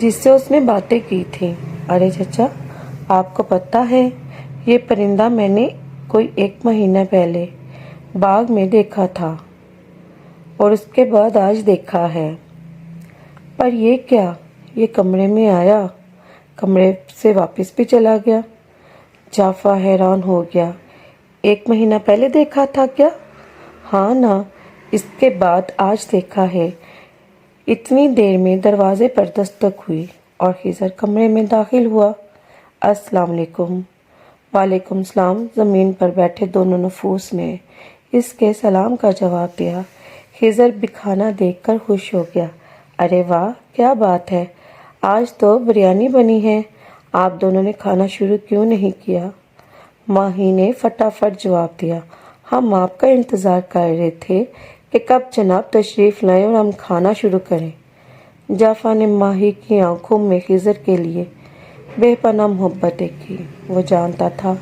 جس سے اس نے باتیں کی تھیں۔ ارے چچا، آپ کو پتہ ہے یہ پرندہ میں نے کوئی 1 مہینہ پہلے باغ میں دیکھا تھا اور اس کے بعد آج دیکھا ہے۔ پر یہ کیا؟ یہ کمرے میں آیا، کمرے سے واپس بھی چلا گیا۔ جعفر حیران ہو گیا۔ 1 مہینہ پہلے دیکھا تھا کیا؟ ہاں نا، اس کے بعد آج دیکھا ہے۔ اتنی دیر میں دروازے پر دستک ہوئی اور خضر کمرے میں داخل ہوا۔ السلام علیکم۔ وعلیکم السلام۔ زمین پر بیٹھے دونوں نفوس نے اس کے سلام کا جواب دیا۔ خضر بھی کھانا دیکھ کر خوش ہو گیا۔ ارے واہ، کیا بات ہے، آج تو بریانی بنی ہے، آپ دونوں نے کھانا شروع کیوں نہیں کیا؟ ماہی نے فٹافٹ جواب دیا، ہم آپ کا انتظار کر رہے تھے کہ کب جناب تشریف لائیں اور ہم کھانا شروع کریں۔ جعفر نے ماہی کی آنکھوں میں خضر کے لیے بے پناہ محبت دیکھی۔ وہ جانتا تھا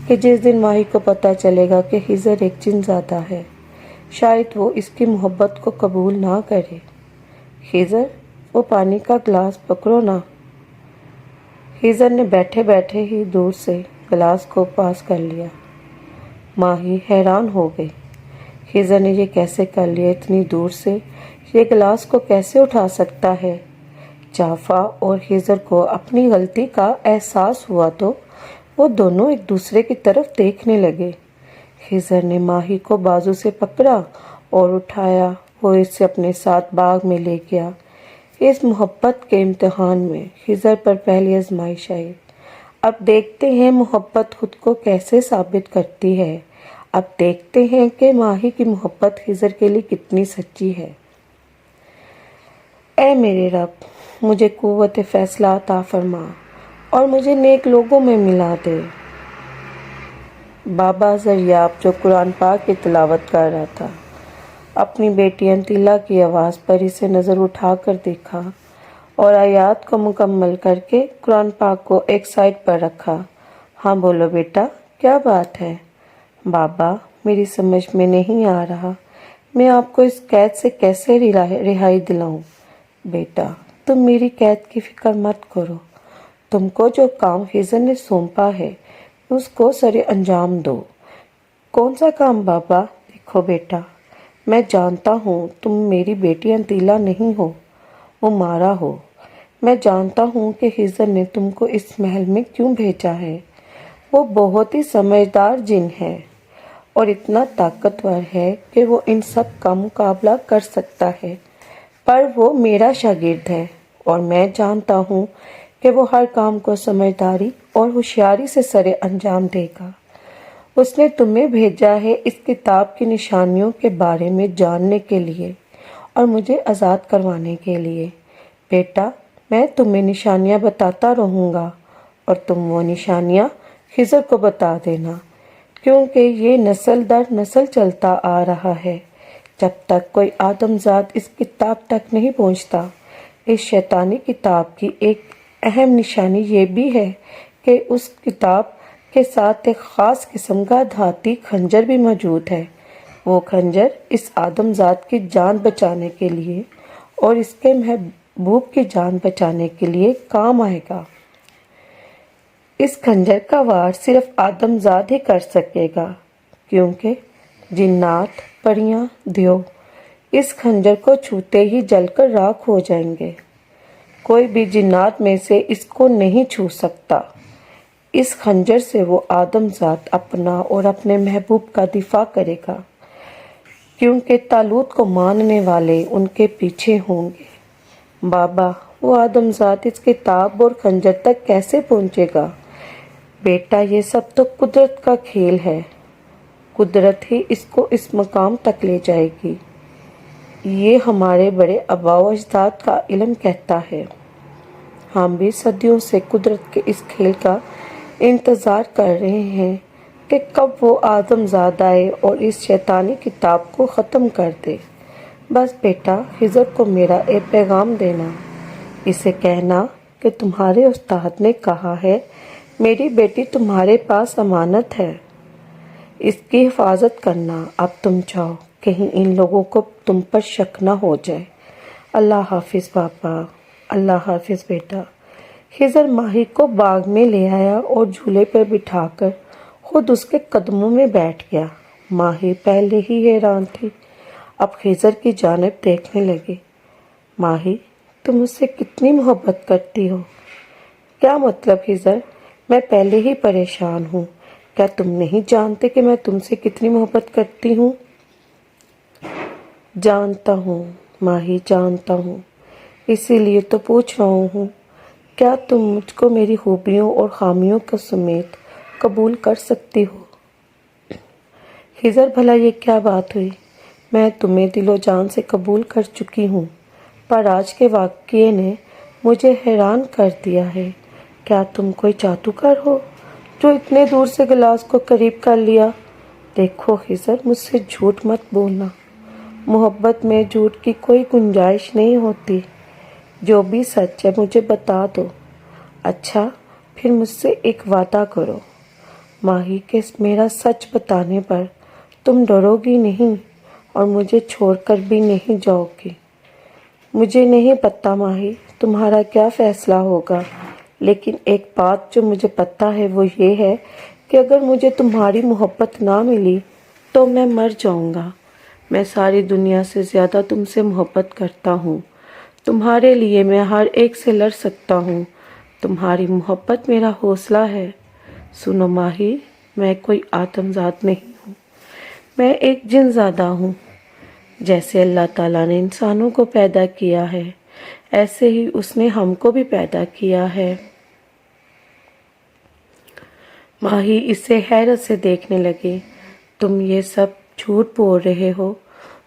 کہ جس دن ماہی کو پتہ چلے گا کہ خضر ایک جن زادہ ہے، شاید وہ اس کی محبت کو قبول نہ کرے۔ خضر، وہ پانی کا گلاس پکڑو نا۔ خضر نے بیٹھے بیٹھے ہی دور سے گلاس کو پاس کر لیا۔ ماہی حیران ہو گئی، خضر نے یہ کیسے کر لیا؟ اتنی دور سے یہ گلاس کو کیسے اٹھا سکتا ہے؟ جعفر اور خضر کو اپنی غلطی کا احساس ہوا تو وہ دونوں ایک دوسرے کی طرف دیکھنے لگے۔ خضر نے ماہی کو بازو سے پکڑا اور اٹھایا، وہ اسے اپنے ساتھ باغ میں لے گیا۔ اس محبت کے امتحان میں خضر پر پہلی آزمائش آئی۔ اب دیکھتے ہیں محبت خود کو کیسے ثابت کرتی ہے۔ اب دیکھتے ہیں کہ ماہی کی محبت خضر کے لیے کتنی سچی ہے۔ اے میرے رب، مجھے قوت فیصلہ عطا فرما اور مجھے نیک لوگوں میں ملا دے۔ بابا زریاب، جو قرآن پاک کی تلاوت کر رہا تھا، اپنی بیٹی انتیلا کی آواز پر اسے نظر اٹھا کر دیکھا اور آیات کو مکمل کر کے قرآن پاک کو ایک سائڈ پر رکھا۔ ہاں بولو بیٹا، کیا بات ہے؟ بابا، میری سمجھ میں نہیں آ رہا، میں آپ کو اس قید سے کیسے رہائی دلاؤں؟ بیٹا، تم میری قید کی فکر مت کرو، تم کو جو کام خضر نے سونپا ہے اس کو سر انجام دو۔ کون سا کام بابا؟ دیکھو بیٹا، میں جانتا ہوں تم میری بیٹی انتیلا نہیں ہو، عمارہ ہو۔ میں جانتا ہوں کہ خضر نے تم کو اس محل میں کیوں بھیجا ہے۔ وہ بہت ہی سمجھدار جن ہے اور اتنا طاقتور ہے کہ وہ ان سب کا مقابلہ کر سکتا ہے، پر وہ میرا شاگرد ہے اور میں جانتا ہوں کہ وہ ہر کام کو سمجھداری اور ہوشیاری سے سر انجام دے گا۔ اس نے تمہیں بھیجا ہے اس کتاب کی نشانیوں کے بارے میں جاننے کے لیے اور مجھے آزاد کروانے کے لیے۔ بیٹا، میں تمہیں نشانیاں بتاتا رہوں گا اور تم وہ نشانیاں خضر کو بتا دینا، کیونکہ یہ نسل در نسل چلتا آ رہا ہے۔ جب تک کوئی آدمزاد اس کتاب تک نہیں پہنچتا۔ اس شیطانی کتاب کی ایک اہم نشانی یہ بھی ہے کہ اس کتاب کے ساتھ ایک خاص قسم کا دھاتی خنجر بھی موجود ہے۔ وہ خنجر اس آدمزاد کی جان بچانے کے لیے اور اس کے محبوب کی جان بچانے کے لیے کام آئے گا۔ اس خنجر کا وار صرف آدمزاد ہی کر سکے گا، کیونکہ جنات، پریاں، دیو اس خنجر کو چھوتے ہی جل کر راکھ ہو جائیں گے۔ کوئی بھی جنات میں سے اس کو نہیں چھو سکتا۔ اس خنجر سے وہ آدمزاد اپنا اور اپنے محبوب کا دفاع کرے گا، کیونکہ طالوت کو ماننے والے ان کے پیچھے ہوں گے۔ بابا، وہ آدمزاد اس کتاب اور خنجر تک کیسے پہنچے گا؟ بیٹا، یہ سب تو قدرت کا کھیل ہے، قدرت ہی اس کو اس مقام تک لے جائے گی۔ یہ ہمارے بڑے آباء و اجداد کا علم کہتا ہے۔ ہم بھی صدیوں سے قدرت کے اس کھیل کا انتظار کر رہے ہیں کہ کب وہ آدمزاد آئے اور اس شیطانی کتاب کو ختم کر دے۔ بس بیٹا، خضر کو میرا ایک پیغام دینا، اسے کہنا کہ تمہارے استاد نے کہا ہے میری بیٹی تمہارے پاس امانت ہے، اس کی حفاظت کرنا۔ اب تم جاؤ، کہیں ان لوگوں کو تم پر شک نہ ہو جائے۔ اللہ حافظ بابا۔ اللہ حافظ بیٹا۔ خضر ماہی کو باغ میں لے آیا اور جھولے پر بٹھا کر خود اس کے قدموں میں بیٹھ گیا۔ ماہی پہلے ہی حیران تھی، اب خضر کی جانب دیکھنے لگی۔ ماہی، تم مجھ سے کتنی محبت کرتی ہو؟ کیا مطلب خضر؟ میں پہلے ہی پریشان ہوں۔ کیا تم نہیں جانتے کہ میں تم سے کتنی محبت کرتی ہوں؟ جانتا ہوں ماہی، جانتا ہوں، اسی لیے تو پوچھ رہا ہوں، کیا تم مجھ کو میری خوبیوں اور خامیوں کو سمیت قبول کر سکتی ہو؟ خضر، بھلا یہ کیا بات ہوئی؟ میں تمہیں دل و جان سے قبول کر چکی ہوں، پر آج کے واقعے نے مجھے حیران کر دیا ہے۔ کیا تم کوئی جادوگر ہو جو اتنے دور سے گلاس کو قریب کر لیا؟ دیکھو خضر، مجھ سے جھوٹ مت بولنا، محبت میں جھوٹ کی کوئی گنجائش نہیں ہوتی۔ جو بھی سچ ہے مجھے بتا دو۔ اچھا، پھر مجھ سے ایک وعدہ کرو ماہی کہ میرا سچ بتانے پر تم ڈرو گی نہیں اور مجھے چھوڑ کر بھی نہیں جاؤ گی۔ مجھے نہیں پتا ماہی تمہارا کیا فیصلہ ہوگا، لیکن ایک بات جو مجھے پتا ہے وہ یہ ہے کہ اگر مجھے تمہاری محبت نہ ملی تو میں مر جاؤں گا۔ میں ساری دنیا سے زیادہ تم سے محبت کرتا ہوں۔ تمہارے لیے میں ہر ایک سے لڑ سکتا ہوں۔ تمہاری محبت میرا حوصلہ ہے۔ سنو ماہی، میں کوئی آدم ذات نہیں ہوں، میں ایک جن زادہ ہوں۔ جیسے اللہ تعالیٰ نے انسانوں کو پیدا کیا ہے، ایسے ہی اس نے ہم کو بھی پیدا کیا ہے۔ ماہی اسے حیرت سے دیکھنے لگی۔ تم یہ سب جھوٹ بول رہے ہو،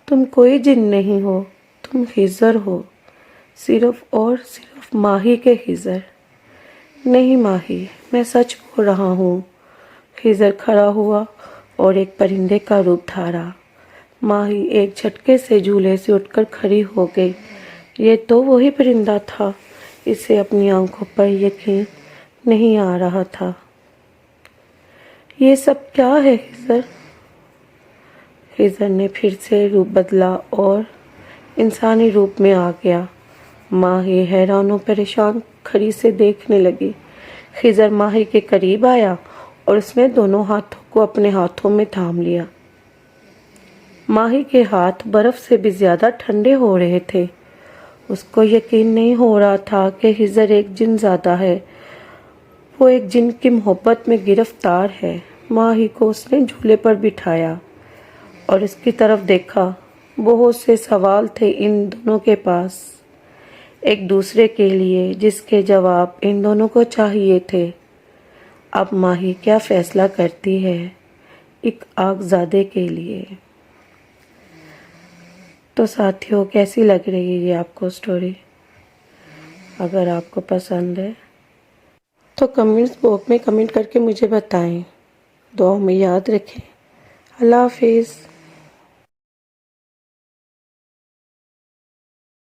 تم کوئی جن نہیں ہو، تم خضر ہو، صرف اور صرف ماہی کے خضر۔ نہیں ماہی، میں سچ بول رہا ہوں۔ خضر کھڑا ہوا اور ایک پرندے کا روپ دھارا۔ ماہی ایک جھٹکے سے جھولے سے اٹھ کر کھڑی ہو گئی۔ یہ تو وہی پرندہ تھا، اسے اپنی آنکھوں پر یقین نہیں آ رہا تھا۔ یہ سب کیا ہے خضر؟ خضر نے پھر سے روپ بدلا اور انسانی روپ میں آ گیا۔ ماہی حیران و پریشان کھڑی سے دیکھنے لگی۔ خضر ماہی کے قریب آیا اور اس نے دونوں ہاتھوں کو اپنے ہاتھوں میں تھام لیا۔ ماہی کے ہاتھ برف سے بھی زیادہ ٹھنڈے ہو رہے تھے۔ اس کو یقین نہیں ہو رہا تھا کہ خضر ایک جن زادہ ہے، وہ ایک جن کی محبت میں گرفتار ہے۔ ماہی کو اس نے جھولے پر بٹھایا اور اس کی طرف دیکھا۔ بہت سے سوال تھے ان دونوں کے پاس، ایک دوسرے کے لیے، جس کے جواب ان دونوں کو چاہیے تھے۔ اب ماہی کیا فیصلہ کرتی ہے ایک آگ زادے کے لیے؟ تو ساتھیوں، کیسی لگ رہی ہے یہ آپ کو سٹوری؟ اگر آپ کو پسند ہے تو کمنٹس باکس میں کمنٹ کر کے مجھے بتائیں۔ دعاؤں میں یاد رکھیں۔ اللہ حافظ۔